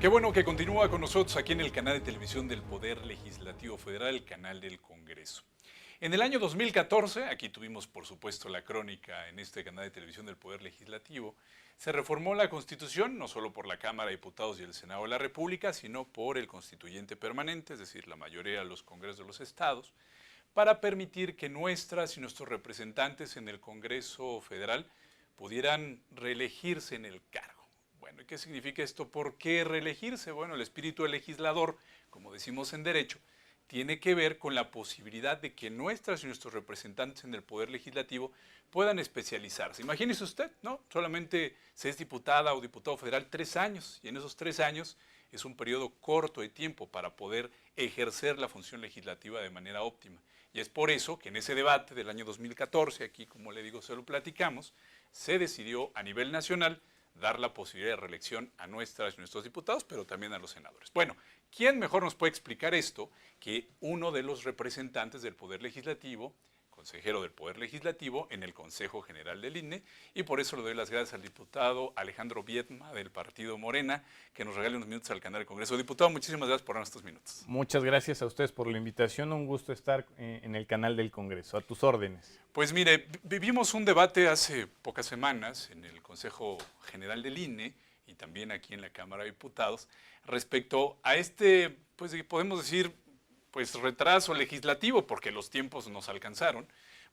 Qué bueno que continúa con nosotros aquí en el canal de televisión del Poder Legislativo Federal, el canal del Congreso. En el año 2014, aquí tuvimos por supuesto la crónica en este canal de televisión del Poder Legislativo, se reformó la Constitución, no solo por la Cámara de Diputados y el Senado de la República, sino por el Constituyente Permanente, es decir, la mayoría de los congresos de los estados, para permitir que nuestras y nuestros representantes en el Congreso Federal pudieran reelegirse en el cargo. Bueno, ¿y qué significa esto? ¿Por qué reelegirse? Bueno, el espíritu del legislador, como decimos en derecho, tiene que ver con la posibilidad de que nuestras y nuestros representantes en el Poder Legislativo puedan especializarse. Imagínese usted, ¿no? Solamente se es diputada o diputado federal 3 años, y en esos 3 años es un periodo corto de tiempo para poder ejercer la función legislativa de manera óptima. Y es por eso que en ese debate del año 2014, aquí como le digo se lo platicamos, se decidió a nivel nacional dar la posibilidad de reelección a nuestras y nuestros diputados, pero también a los senadores. Bueno, ¿quién mejor nos puede explicar esto que uno de los representantes del Poder Legislativo, consejero del Poder Legislativo en el Consejo General del INE? Y por eso le doy las gracias al diputado Alejandro Viedma del Partido Morena, que nos regale unos minutos al canal del Congreso. Diputado, muchísimas gracias por darnos estos minutos. Muchas gracias a ustedes por la invitación, un gusto estar en el canal del Congreso, a tus órdenes. Pues mire, vivimos un debate hace pocas semanas en el Consejo General del INE y también aquí en la Cámara de Diputados respecto a este, pues podemos decir, pues retraso legislativo, porque los tiempos nos alcanzaron,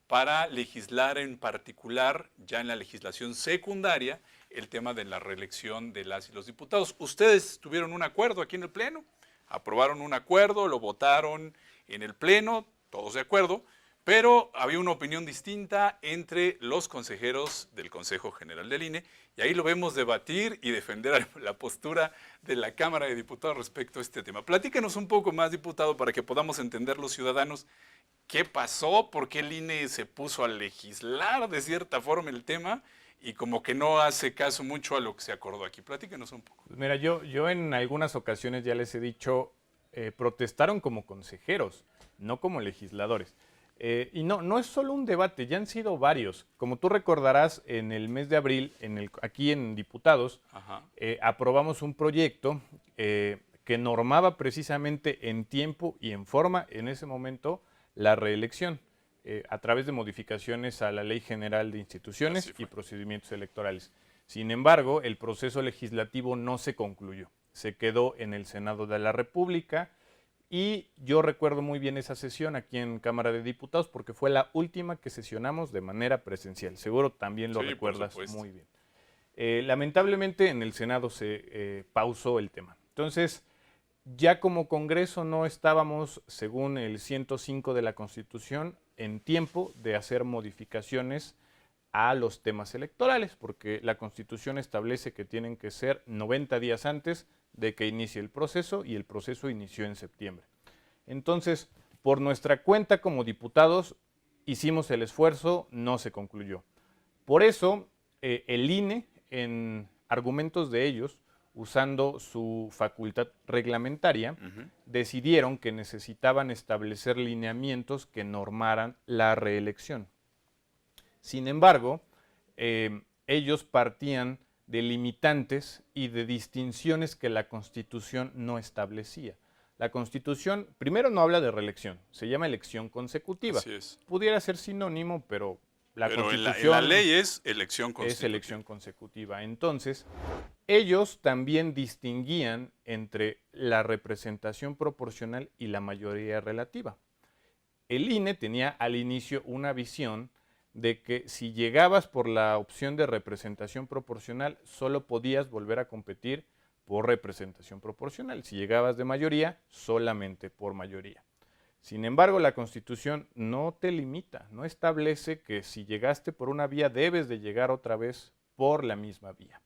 para legislar en particular, ya en la legislación secundaria, el tema de la reelección de las y los diputados. Ustedes tuvieron un acuerdo aquí en el Pleno, aprobaron un acuerdo, lo votaron en el Pleno, todos de acuerdo, pero había una opinión distinta entre los consejeros del Consejo General del INE, y ahí lo vemos debatir y defender la postura de la Cámara de Diputados respecto a este tema. Platícanos un poco más, diputado, para que podamos entender los ciudadanos qué pasó, por qué el INE se puso a legislar de cierta forma el tema y como que no hace caso mucho a lo que se acordó aquí. Platícanos un poco. Pues mira, yo en algunas ocasiones ya les he dicho, protestaron como consejeros, no como legisladores. Y no es solo un debate, ya han sido varios. Como tú recordarás, en el mes de abril, aquí en Diputados, aprobamos un proyecto que normaba precisamente en tiempo y en forma, en ese momento, la reelección, a través de modificaciones a la Ley General de Instituciones y Procedimientos Electorales. Sin embargo, el proceso legislativo no se concluyó, se quedó en el Senado de la República. Y yo recuerdo muy bien esa sesión aquí en Cámara de Diputados porque fue la última que sesionamos de manera presencial. Seguro también lo recuerdas muy bien. Lamentablemente en el Senado se pausó el tema. Entonces, ya como Congreso no estábamos, según el 105 de la Constitución, en tiempo de hacer modificaciones a los temas electorales, porque la Constitución establece que tienen que ser 90 días antes de que inicie el proceso, y el proceso inició en septiembre. Entonces, por nuestra cuenta como diputados, hicimos el esfuerzo, no se concluyó. Por eso, el INE, en argumentos de ellos, usando su facultad reglamentaria, decidieron que necesitaban establecer lineamientos que normaran la reelección. Sin embargo, ellos partían de limitantes y de distinciones que la Constitución no establecía. La Constitución, primero, no habla de reelección, se llama elección consecutiva. Así es. Pudiera ser sinónimo, pero la Constitución en la ley es elección consecutiva. Es elección consecutiva. Entonces, ellos también distinguían entre la representación proporcional y la mayoría relativa. El INE tenía al inicio una visión de que si llegabas por la opción de representación proporcional, solo podías volver a competir por representación proporcional. Si llegabas de mayoría, solamente por mayoría. Sin embargo, la Constitución no te limita, no establece que si llegaste por una vía, debes de llegar otra vez por la misma vía.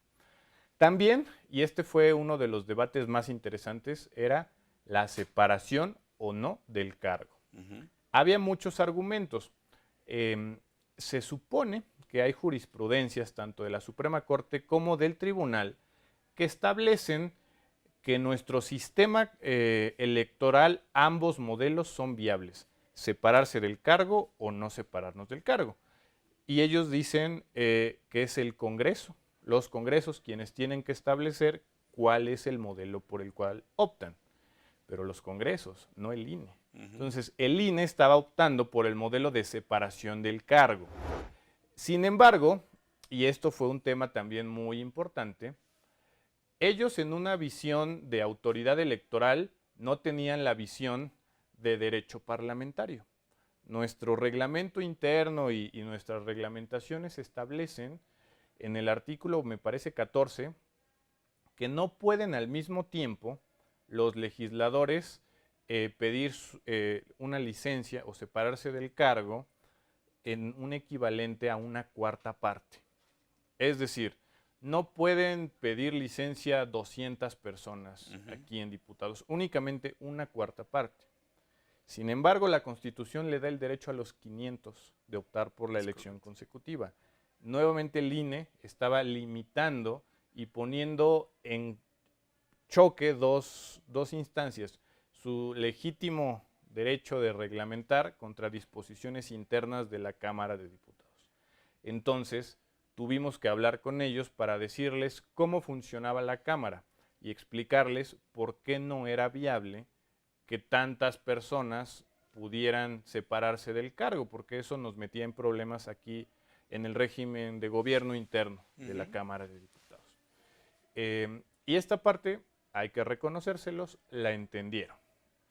También, y este fue uno de los debates más interesantes, era la separación o no del cargo. Había muchos argumentos. Se supone que hay jurisprudencias tanto de la Suprema Corte como del Tribunal que establecen que nuestro sistema electoral, ambos modelos son viables, separarse del cargo o no separarnos del cargo. Y ellos dicen que es el Congreso, los congresos quienes tienen que establecer cuál es el modelo por el cual optan. Pero los congresos, no el INE. Entonces, el INE estaba optando por el modelo de separación del cargo. Sin embargo, y esto fue un tema también muy importante, ellos en una visión de autoridad electoral no tenían la visión de derecho parlamentario. Nuestro reglamento interno y nuestras reglamentaciones establecen en el artículo, me parece 14, que no pueden al mismo tiempo los legisladores pedir una licencia o separarse del cargo en un equivalente a una cuarta parte. Es decir, no pueden pedir licencia 200 personas aquí en diputados, únicamente una cuarta parte. Sin embargo, la Constitución le da el derecho a los 500 de optar por la elección consecutiva. Nuevamente el INE estaba limitando y poniendo en choque dos instancias, su legítimo derecho de reglamentar contra disposiciones internas de la Cámara de Diputados. Entonces, tuvimos que hablar con ellos para decirles cómo funcionaba la Cámara y explicarles por qué no era viable que tantas personas pudieran separarse del cargo, porque eso nos metía en problemas aquí en el régimen de gobierno interno de la Cámara de Diputados. Y esta parte, hay que reconocérselos, la entendieron.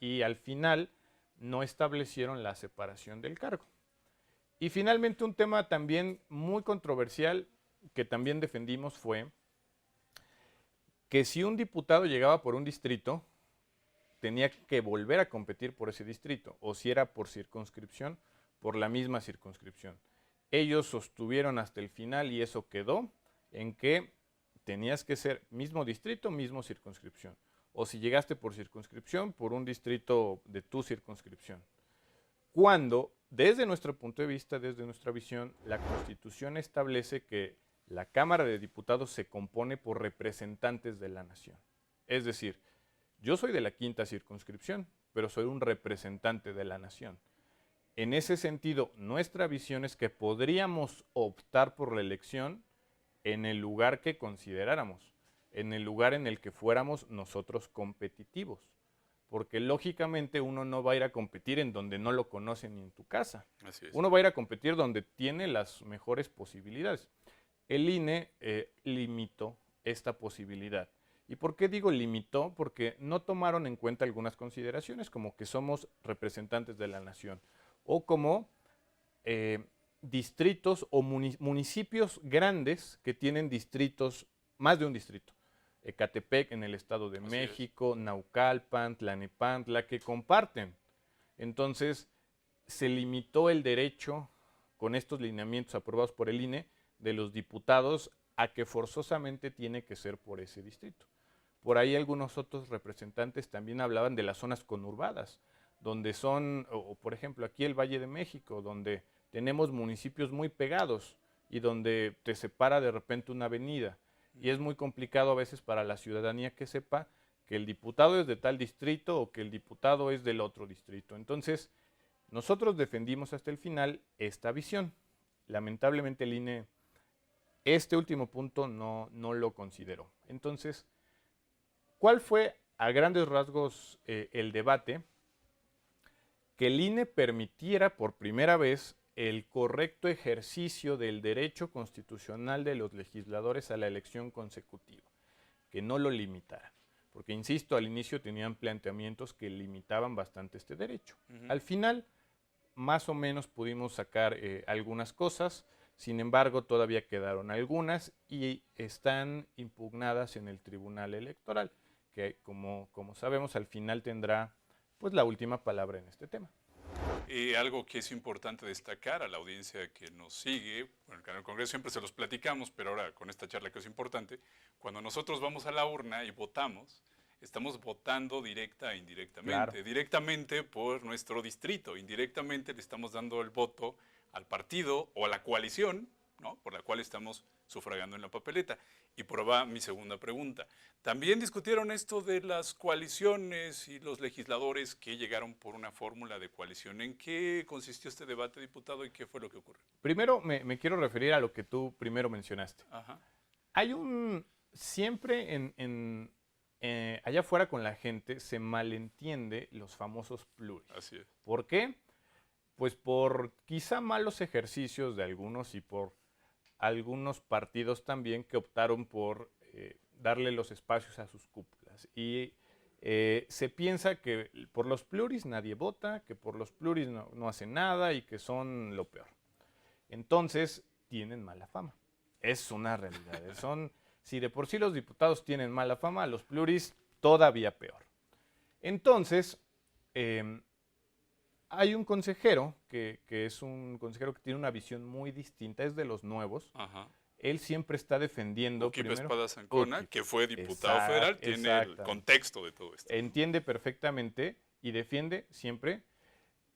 Y al final no establecieron la separación del cargo. Y finalmente un tema también muy controversial que también defendimos fue que si un diputado llegaba por un distrito, tenía que volver a competir por ese distrito, o si era por circunscripción, por la misma circunscripción. Ellos sostuvieron hasta el final y eso quedó en que tenías que ser mismo distrito, mismo circunscripción. O si llegaste por circunscripción, por un distrito de tu circunscripción. Cuando, desde nuestro punto de vista, desde nuestra visión, la Constitución establece que la Cámara de Diputados se compone por representantes de la nación. Es decir, yo soy de la 5ª circunscripción, pero soy un representante de la nación. En ese sentido, nuestra visión es que podríamos optar por la elección en el lugar que consideráramos, en el lugar en el que fuéramos nosotros competitivos. Porque lógicamente uno no va a ir a competir en donde no lo conocen ni en tu casa. Así es. Uno va a ir a competir donde tiene las mejores posibilidades. El INE limitó esta posibilidad. ¿Y por qué digo limitó? Porque no tomaron en cuenta algunas consideraciones, como que somos representantes de la nación, o como distritos o municipios grandes que tienen distritos, más de un distrito. Ecatepec en el Estado de México, Naucalpan, Tlalnepantla, que comparten. Entonces, se limitó el derecho, con estos lineamientos aprobados por el INE, de los diputados a que forzosamente tiene que ser por ese distrito. Por ahí algunos otros representantes también hablaban de las zonas conurbadas, donde son, o por ejemplo aquí el Valle de México, donde tenemos municipios muy pegados y donde te separa de repente una avenida. Y es muy complicado a veces para la ciudadanía que sepa que el diputado es de tal distrito o que el diputado es del otro distrito. Entonces, nosotros defendimos hasta el final esta visión. Lamentablemente el INE este último punto no lo consideró. Entonces, ¿cuál fue a grandes rasgos el debate? Que el INE permitiera por primera vez el correcto ejercicio del derecho constitucional de los legisladores a la elección consecutiva, que no lo limitara. Porque, insisto, al inicio tenían planteamientos que limitaban bastante este derecho. Al final, más o menos pudimos sacar algunas cosas, sin embargo, todavía quedaron algunas y están impugnadas en el Tribunal Electoral, que como sabemos, al final tendrá pues la última palabra en este tema. Algo que es importante destacar a la audiencia que nos sigue, bueno, el canal del Congreso siempre se los platicamos, pero ahora con esta charla que es importante, cuando nosotros vamos a la urna y votamos, estamos votando directa e indirectamente. Claro. Directamente por nuestro distrito, indirectamente le estamos dando el voto al partido o a la coalición, ¿no?, por la cual estamos sufragando en la papeleta. Y por ahí va mi segunda pregunta. También discutieron esto de las coaliciones y los legisladores que llegaron por una fórmula de coalición. ¿En qué consistió este debate, diputado, y qué fue lo que ocurrió? Primero me quiero referir a lo que tú primero mencionaste. Ajá. Hay un siempre allá afuera con la gente se malentiende los famosos pluris. Así es. ¿Por qué? Pues por quizá malos ejercicios de algunos y por algunos partidos también que optaron por darle los espacios a sus cúpulas. Y se piensa que por los pluris nadie vota, que por los pluris no hacen nada y que son lo peor. Entonces, tienen mala fama. Es una realidad. Si de por sí los diputados tienen mala fama, los pluris todavía peor. Entonces, hay un consejero que es un consejero que tiene una visión muy distinta, es de los nuevos. Ajá. Él siempre está defendiendo Ukip primero. Espada Sancona, que fue diputado federal, tiene el contexto de todo esto. Entiende perfectamente y defiende siempre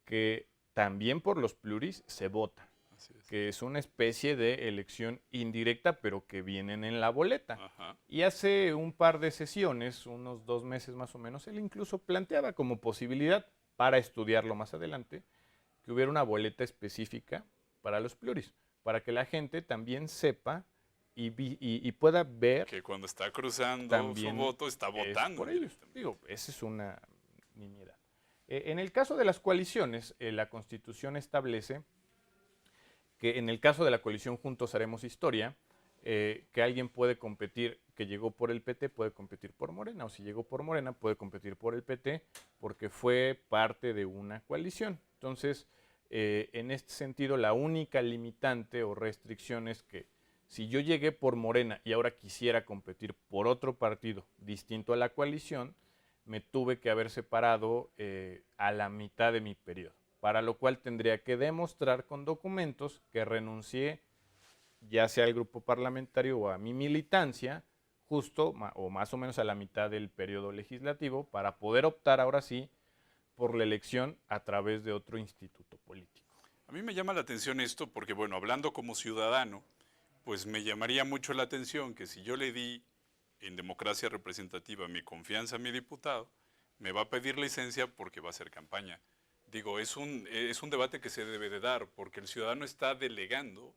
que también por los pluris se vota. Así es. Que es una especie de elección indirecta, pero que vienen en la boleta. Ajá. Y hace un par de sesiones, unos 2 meses más o menos, él incluso planteaba como posibilidad, para estudiarlo más adelante, que hubiera una boleta específica para los pluris, para que la gente también sepa y pueda ver que cuando está cruzando también su voto está votando por ellos. Digo, esa es una nimiedad. En el caso de las coaliciones, la Constitución establece que en el caso de la coalición Juntos Haremos Historia, que alguien puede competir, que llegó por el PT, puede competir por Morena, o si llegó por Morena, puede competir por el PT, porque fue parte de una coalición. Entonces, en este sentido, la única limitante o restricción es que si yo llegué por Morena y ahora quisiera competir por otro partido distinto a la coalición, me tuve que haber separado a la mitad de mi periodo, para lo cual tendría que demostrar con documentos que renuncié ya sea al grupo parlamentario o a mi militancia, justo o más o menos a la mitad del periodo legislativo, para poder optar ahora sí por la elección a través de otro instituto político. A mí me llama la atención esto porque, bueno, hablando como ciudadano, pues me llamaría mucho la atención que si yo le di en democracia representativa mi confianza a mi diputado, me va a pedir licencia porque va a hacer campaña. Digo, es un debate que se debe de dar porque el ciudadano está delegando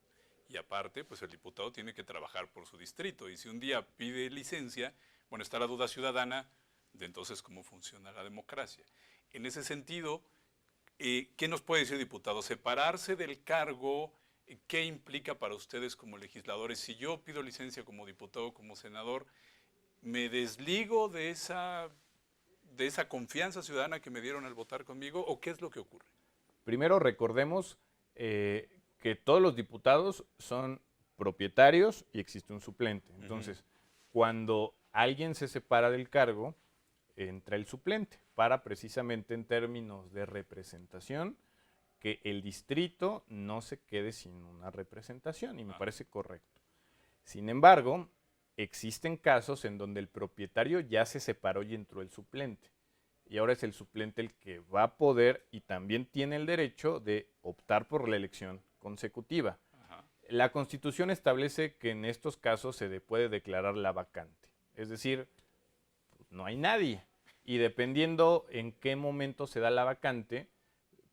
y aparte, pues el diputado tiene que trabajar por su distrito y si un día pide licencia, bueno, está la duda ciudadana de entonces cómo funciona la democracia. En ese sentido, ¿qué nos puede decir, diputado? Separarse del cargo, ¿qué implica para ustedes como legisladores? Si yo pido licencia como diputado, como senador, ¿me desligo de esa confianza ciudadana que me dieron al votar conmigo o qué es lo que ocurre? Primero recordemos que todos los diputados son propietarios y existe un suplente. Entonces, cuando alguien se separa del cargo, entra el suplente para precisamente en términos de representación que el distrito no se quede sin una representación y me parece correcto. Sin embargo, existen casos en donde el propietario ya se separó y entró el suplente. Y ahora es el suplente el que va a poder y también tiene el derecho de optar por la elección consecutiva. Ajá. La Constitución establece que en estos casos se puede declarar la vacante. Es decir, no hay nadie. Y dependiendo en qué momento se da la vacante,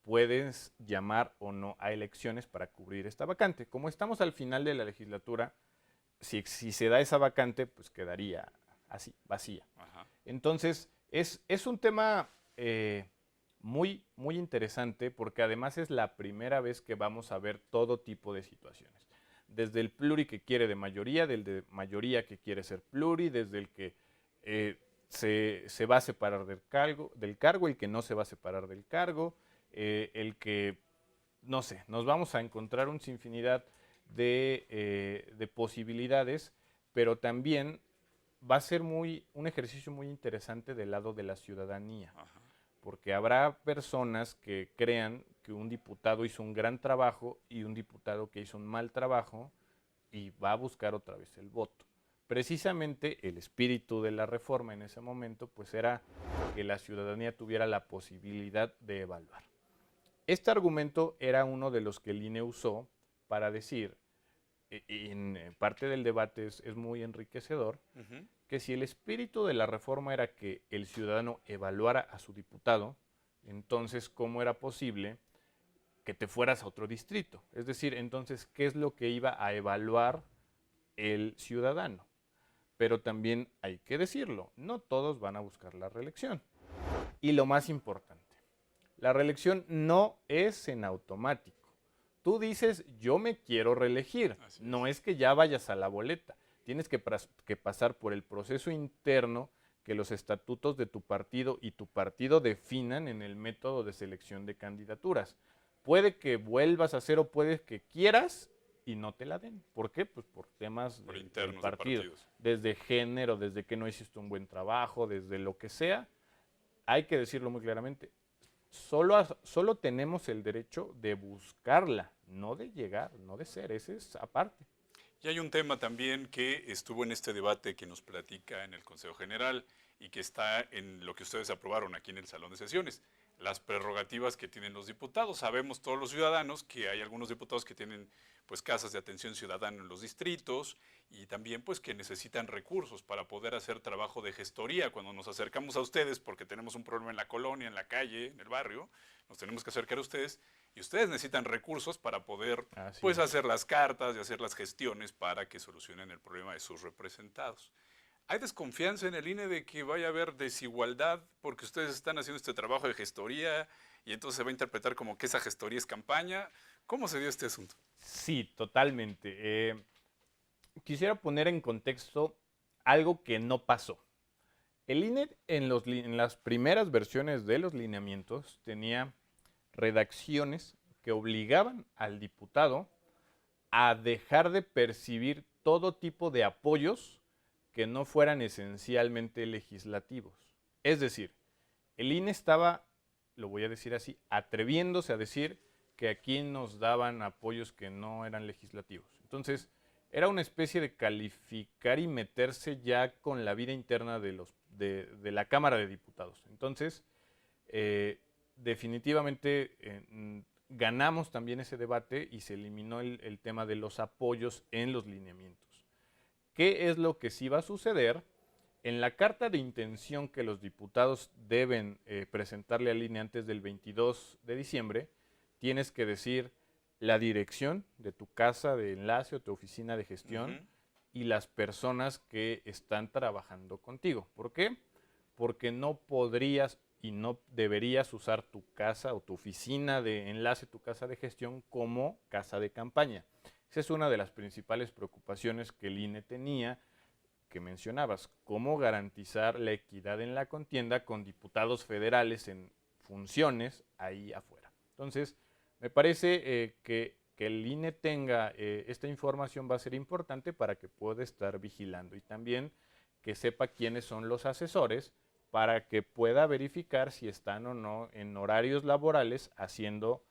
puedes llamar o no a elecciones para cubrir esta vacante. Como estamos al final de la legislatura, si se da esa vacante, pues quedaría así, vacía. Ajá. Entonces, es un tema muy, muy interesante porque además es la primera vez que vamos a ver todo tipo de situaciones. Desde el pluri que quiere de mayoría, del de mayoría que quiere ser pluri, desde el que se va a separar del cargo, el que no se va a separar del cargo, el que, no sé, nos vamos a encontrar una infinidad de posibilidades, pero también va a ser un ejercicio muy interesante del lado de la ciudadanía, porque habrá personas que crean que un diputado hizo un gran trabajo y un diputado que hizo un mal trabajo y va a buscar otra vez el voto. Precisamente el espíritu de la reforma en ese momento pues era que la ciudadanía tuviera la posibilidad de evaluar. Este argumento era uno de los que el INE usó para decir, y en parte del debate es muy enriquecedor, que si el espíritu de la reforma era que el ciudadano evaluara a su diputado, entonces ¿cómo era posible que te fueras a otro distrito? Es decir, entonces, ¿qué es lo que iba a evaluar el ciudadano? pero también hay que decirlo, no todos van a buscar la reelección. Y lo más importante, la reelección no es en automático. Tú dices, yo me quiero reelegir, no es que ya vayas a la boleta. Tienes que pasar por el proceso interno que los estatutos de tu partido y tu partido definan en el método de selección de candidaturas. Puede que vuelvas a hacer o puede que quieras y no te la den. ¿Por qué? Pues por temas del partido. Desde género, desde que no hiciste un buen trabajo, desde lo que sea. Hay que decirlo muy claramente. Solo tenemos el derecho de buscarla, no de llegar, no de ser. Ese es aparte. Y hay un tema también que estuvo en este debate que nos platica en el Consejo General y que está en lo que ustedes aprobaron aquí en el Salón de Sesiones, las prerrogativas que tienen los diputados. Sabemos todos los ciudadanos que hay algunos diputados que tienen pues casas de atención ciudadana en los distritos y también pues que necesitan recursos para poder hacer trabajo de gestoría. Cuando nos acercamos a ustedes porque tenemos un problema en la colonia, en la calle, en el barrio, nos tenemos que acercar a ustedes y ustedes necesitan recursos para poder pues hacer las cartas y hacer las gestiones para que solucionen el problema de sus representados. ¿Hay desconfianza en el INE de que vaya a haber desigualdad porque ustedes están haciendo este trabajo de gestoría y entonces se va a interpretar como que esa gestoría es campaña? ¿Cómo se dio este asunto? Sí, totalmente. Quisiera poner en contexto algo que no pasó. El INE en las primeras versiones de los lineamientos tenía redacciones que obligaban al diputado a dejar de percibir todo tipo de apoyos que no fueran esencialmente legislativos. Es decir, el INE estaba, lo voy a decir así, atreviéndose a decir que aquí nos daban apoyos que no eran legislativos. Entonces, era una especie de calificar y meterse ya con la vida interna de la Cámara de Diputados. Entonces, definitivamente ganamos también ese debate y se eliminó el tema de los apoyos en los lineamientos. ¿Qué es lo que sí va a suceder? En la carta de intención que los diputados deben presentarle al INE antes del 22 de diciembre, tienes que decir la dirección de tu casa de enlace o tu oficina de gestión y las personas que están trabajando contigo. ¿Por qué? Porque no podrías y no deberías usar tu casa o tu oficina de enlace, tu casa de gestión como casa de campaña. Esa es una de las principales preocupaciones que el INE tenía, que mencionabas, cómo garantizar la equidad en la contienda con diputados federales en funciones ahí afuera. Entonces, me parece que el INE tenga esta información va a ser importante para que pueda estar vigilando y también que sepa quiénes son los asesores para que pueda verificar si están o no en horarios laborales haciendo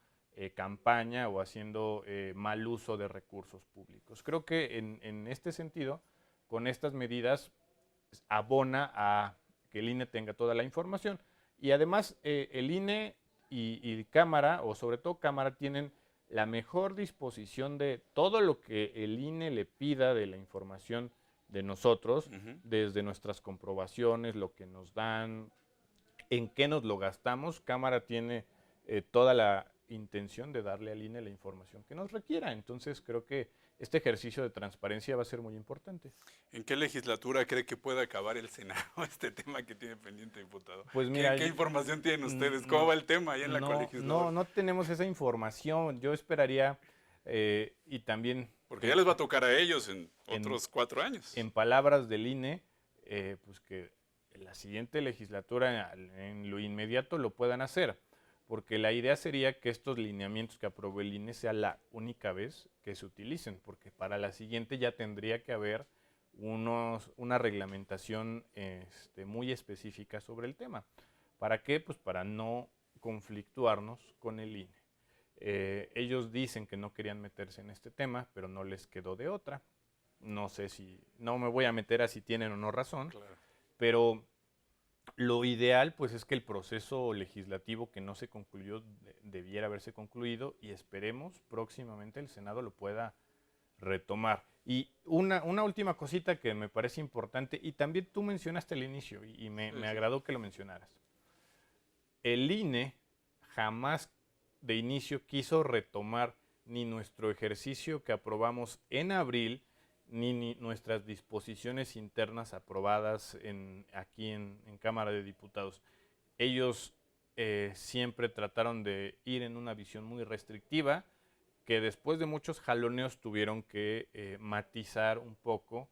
campaña o haciendo mal uso de recursos públicos. Creo que en este sentido, con estas medidas, abona a que el INE tenga toda la información y además el INE y Cámara, o sobre todo Cámara, tienen la mejor disposición de todo lo que el INE le pida de la información de nosotros, desde nuestras comprobaciones, lo que nos dan, en qué nos lo gastamos. Cámara tiene toda la intención de darle al INE la información que nos requiera. Entonces creo que este ejercicio de transparencia va a ser muy importante. ¿En qué legislatura cree que puede acabar el Senado este tema que tiene pendiente, diputado? Pues mira, ¿Qué información tienen ustedes? ¿Cómo va el tema ahí en la colegislatura? No tenemos esa información. Yo esperaría y también... Porque ya les va a tocar a ellos en otros 4 años. En palabras del INE, pues que la siguiente legislatura en lo inmediato lo puedan hacer, porque la idea sería que estos lineamientos que aprobó el INE sea la única vez que se utilicen, porque para la siguiente ya tendría que haber una reglamentación muy específica sobre el tema. ¿Para qué? Pues para no conflictuarnos con el INE. Ellos dicen que no querían meterse en este tema, pero no les quedó de otra. No sé no me voy a meter a si tienen o no razón, claro. Pero lo ideal pues es que el proceso legislativo que no se concluyó debiera haberse concluido y esperemos próximamente el Senado lo pueda retomar. Y una última cosita que me parece importante, y también tú mencionaste al inicio y me agradó que lo mencionaras. El INE jamás de inicio quiso retomar ni nuestro ejercicio que aprobamos en abril, ni nuestras disposiciones internas aprobadas aquí en Cámara de Diputados. Ellos siempre trataron de ir en una visión muy restrictiva, que después de muchos jaloneos tuvieron que matizar un poco,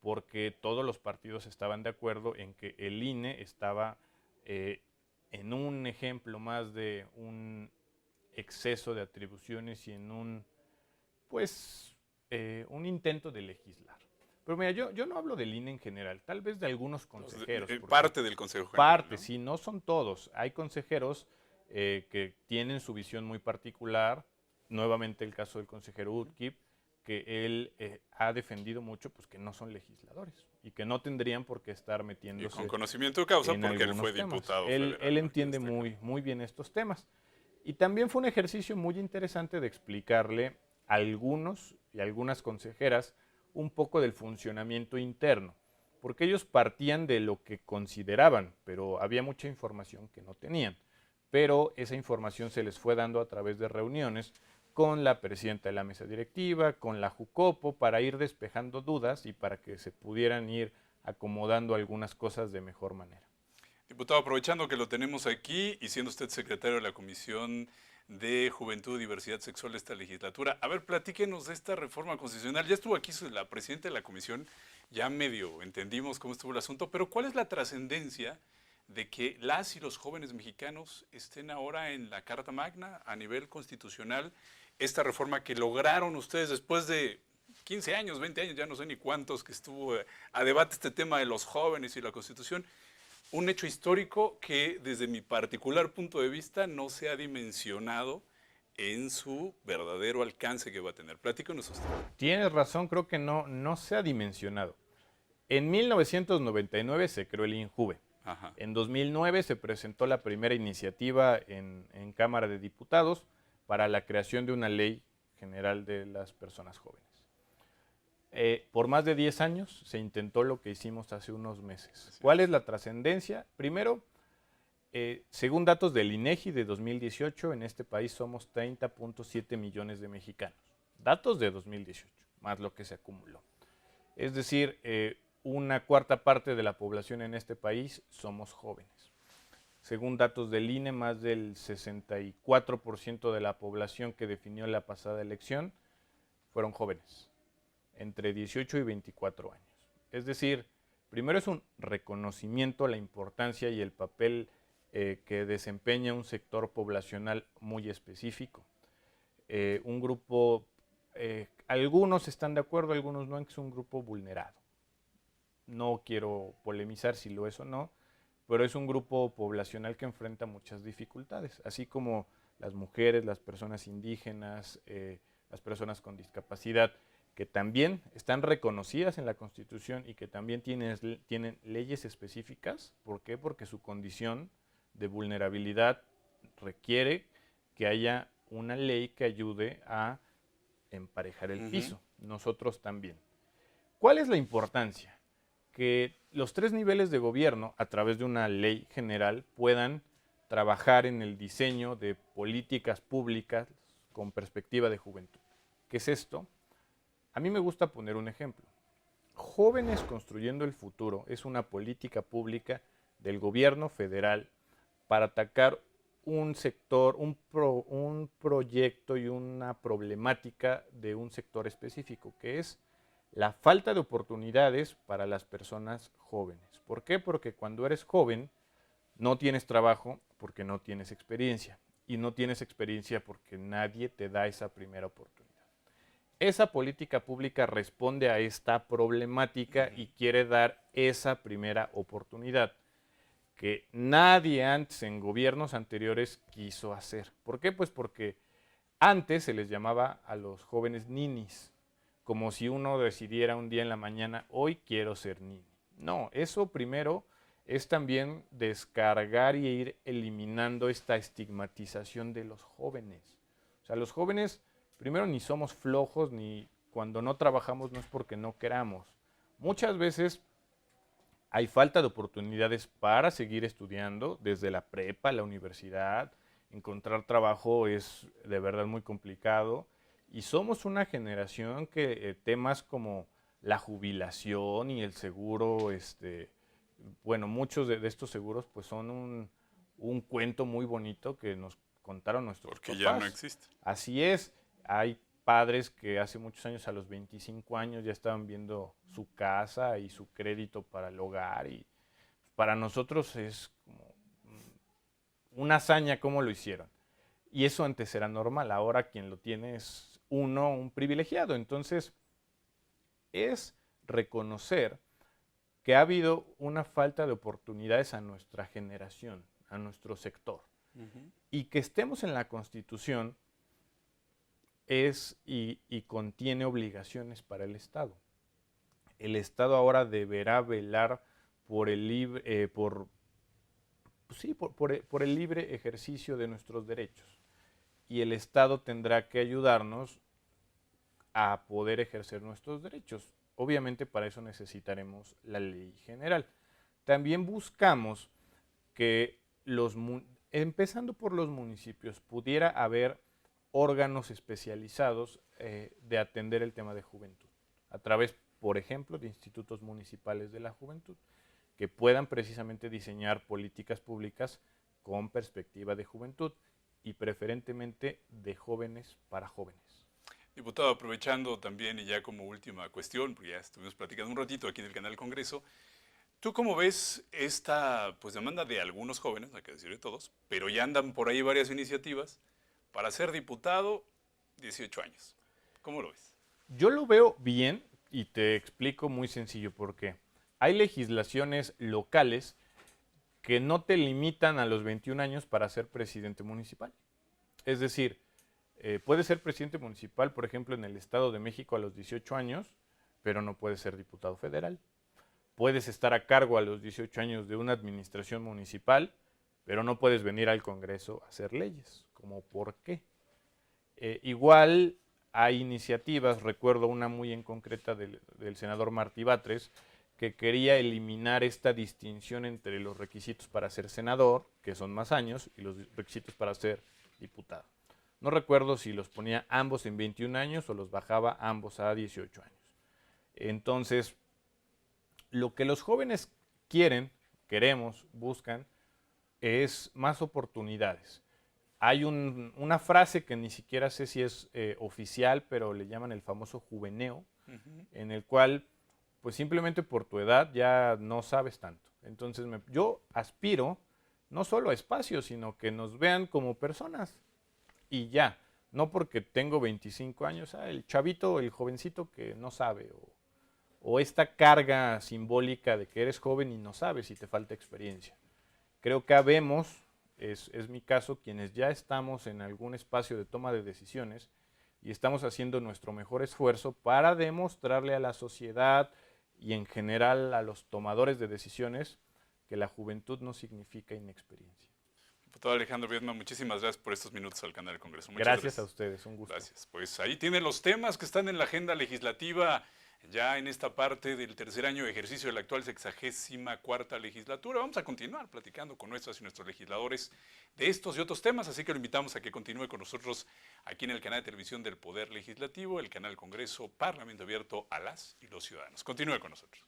porque todos los partidos estaban de acuerdo en que el INE estaba en un ejemplo más de un exceso de atribuciones y en un intento de legislar. Pero mira, yo no hablo del INE en general, tal vez de algunos consejeros. Parte del Consejo General. Parte, ¿no? Sí, no son todos. Hay consejeros que tienen su visión muy particular. Nuevamente el caso del consejero Utquip, que él ha defendido mucho, pues que no son legisladores y que no tendrían por qué estar metiéndose. Y con conocimiento de causa, porque él fue diputado federal. Él entiende muy bien estos temas. Y también fue un ejercicio muy interesante de explicarle a algunos y algunas consejeras un poco del funcionamiento interno, porque ellos partían de lo que consideraban, pero había mucha información que no tenían. Pero esa información se les fue dando a través de reuniones con la presidenta de la mesa directiva, con la Jucopo, para ir despejando dudas y para que se pudieran ir acomodando algunas cosas de mejor manera. Diputado, aprovechando que lo tenemos aquí y siendo usted secretario de la Comisión de Juventud y Diversidad Sexual de esta legislatura, a ver, platíquenos de esta reforma constitucional. Ya estuvo aquí la presidenta de la comisión, ya medio entendimos cómo estuvo el asunto, pero ¿cuál es la trascendencia de que las y los jóvenes mexicanos estén ahora en la Carta Magna a nivel constitucional? Esta reforma que lograron ustedes después de 15 años, 20 años, ya no sé ni cuántos, que estuvo a debate este tema de los jóvenes y la Constitución. Un hecho histórico que desde mi particular punto de vista no se ha dimensionado en su verdadero alcance que va a tener. Platícanos usted. Tienes razón, creo que no se ha dimensionado. En 1999 se creó el INJUVE. Ajá. En 2009 se presentó la primera iniciativa en Cámara de Diputados para la creación de una ley general de las personas jóvenes. Por más de 10 años se intentó lo que hicimos hace unos meses. ¿Cuál es la trascendencia? Primero, según datos del INEGI de 2018, en este país somos 30.7 millones de mexicanos. Datos de 2018, más lo que se acumuló. Es decir, una cuarta parte de la población en este país somos jóvenes. Según datos del INE, más del 64% de la población que definió la pasada elección fueron jóvenes, entre 18 y 24 años. Es decir, primero es un reconocimiento a la importancia y el papel que desempeña un sector poblacional muy específico. Un grupo, algunos están de acuerdo, algunos no, en que es un grupo vulnerado. No quiero polemizar si lo es o no, pero es un grupo poblacional que enfrenta muchas dificultades, así como las mujeres, las personas indígenas, las personas con discapacidad, que también están reconocidas en la Constitución y que también tienen leyes específicas. ¿Por qué? Porque su condición de vulnerabilidad requiere que haya una ley que ayude a emparejar el piso. Nosotros también. ¿Cuál es la importancia? Que los 3 niveles de gobierno, a través de una ley general, puedan trabajar en el diseño de políticas públicas con perspectiva de juventud. ¿Qué es esto? A mí me gusta poner un ejemplo. Jóvenes construyendo el futuro es una política pública del gobierno federal para atacar un sector, un proyecto y una problemática de un sector específico, que es la falta de oportunidades para las personas jóvenes. ¿Por qué? Porque cuando eres joven no tienes trabajo porque no tienes experiencia. Y no tienes experiencia porque nadie te da esa primera oportunidad. Esa política pública responde a esta problemática y quiere dar esa primera oportunidad que nadie antes en gobiernos anteriores quiso hacer. ¿Por qué? Pues porque antes se les llamaba a los jóvenes ninis, como si uno decidiera un día en la mañana, hoy quiero ser nini. No, eso primero es también descargar y ir eliminando esta estigmatización de los jóvenes. O sea, los jóvenes, primero, ni somos flojos, ni cuando no trabajamos no es porque no queramos. Muchas veces hay falta de oportunidades para seguir estudiando, desde la prepa, la universidad. Encontrar trabajo es de verdad muy complicado. Y somos una generación que temas como la jubilación y el seguro, bueno, muchos de estos seguros pues son un cuento muy bonito que nos contaron nuestros Porque papás. ya no existe. Así es, hay padres que hace muchos años, a los 25 años, ya estaban viendo su casa y su crédito para el hogar, y para nosotros es como una hazaña cómo lo hicieron. Y eso antes era normal, ahora quien lo tiene es uno, un privilegiado. Entonces, es reconocer que ha habido una falta de oportunidades a nuestra generación, a nuestro sector. Y que estemos en la Constitución es y contiene obligaciones para el Estado. El Estado ahora deberá velar por el libre, por el libre ejercicio de nuestros derechos. Y el Estado tendrá que ayudarnos a poder ejercer nuestros derechos. Obviamente para eso necesitaremos la ley general. También buscamos que empezando por los municipios, pudiera haber órganos especializados de atender el tema de juventud, a través, por ejemplo, de institutos municipales de la juventud, que puedan precisamente diseñar políticas públicas con perspectiva de juventud y preferentemente de jóvenes para jóvenes. Diputado, aprovechando también y ya como última cuestión, porque ya estuvimos platicando un ratito aquí en el canal Congreso, ¿tú cómo ves esta demanda de algunos jóvenes, hay que decir de todos, pero ya andan por ahí varias iniciativas para ser diputado 18 años? ¿Cómo lo ves? Yo lo veo bien y te explico muy sencillo por qué. Hay legislaciones locales que no te limitan a los 21 años para ser presidente municipal. Es decir, puedes ser presidente municipal, por ejemplo, en el Estado de México a los 18 años, pero no puedes ser diputado federal. Puedes estar a cargo a los 18 años de una administración municipal, pero no puedes venir al Congreso a hacer leyes. ¿Cómo por qué? Igual hay iniciativas, recuerdo una muy en concreta del senador Martí Batres, que quería eliminar esta distinción entre los requisitos para ser senador, que son más años, y los requisitos para ser diputado. No recuerdo si los ponía ambos en 21 años o los bajaba ambos a 18 años. Entonces, lo que los jóvenes queremos, buscan, es más oportunidades. Hay una frase que ni siquiera sé si es oficial, pero le llaman el famoso juveneo, en el cual, pues simplemente por tu edad ya no sabes tanto. Entonces, yo aspiro no solo a espacios, sino que nos vean como personas. Y ya, no porque tengo 25 años, el chavito, el jovencito que no sabe, o esta carga simbólica de que eres joven y no sabes y te falta experiencia. Creo que habemos, es mi caso, quienes ya estamos en algún espacio de toma de decisiones y estamos haciendo nuestro mejor esfuerzo para demostrarle a la sociedad y en general a los tomadores de decisiones que la juventud no significa inexperiencia. Diputado Alejandro Viedma, muchísimas gracias por estos minutos al canal del Congreso. Muchas gracias a ustedes, un gusto. Gracias. Pues ahí tienen los temas que están en la agenda legislativa ya en esta parte del tercer año de ejercicio de la actual 64ª legislatura. Vamos a continuar platicando con nuestras y nuestros legisladores de estos y otros temas, así que lo invitamos a que continúe con nosotros aquí en el canal de televisión del Poder Legislativo, el canal Congreso, Parlamento Abierto a las y los ciudadanos. Continúe con nosotros.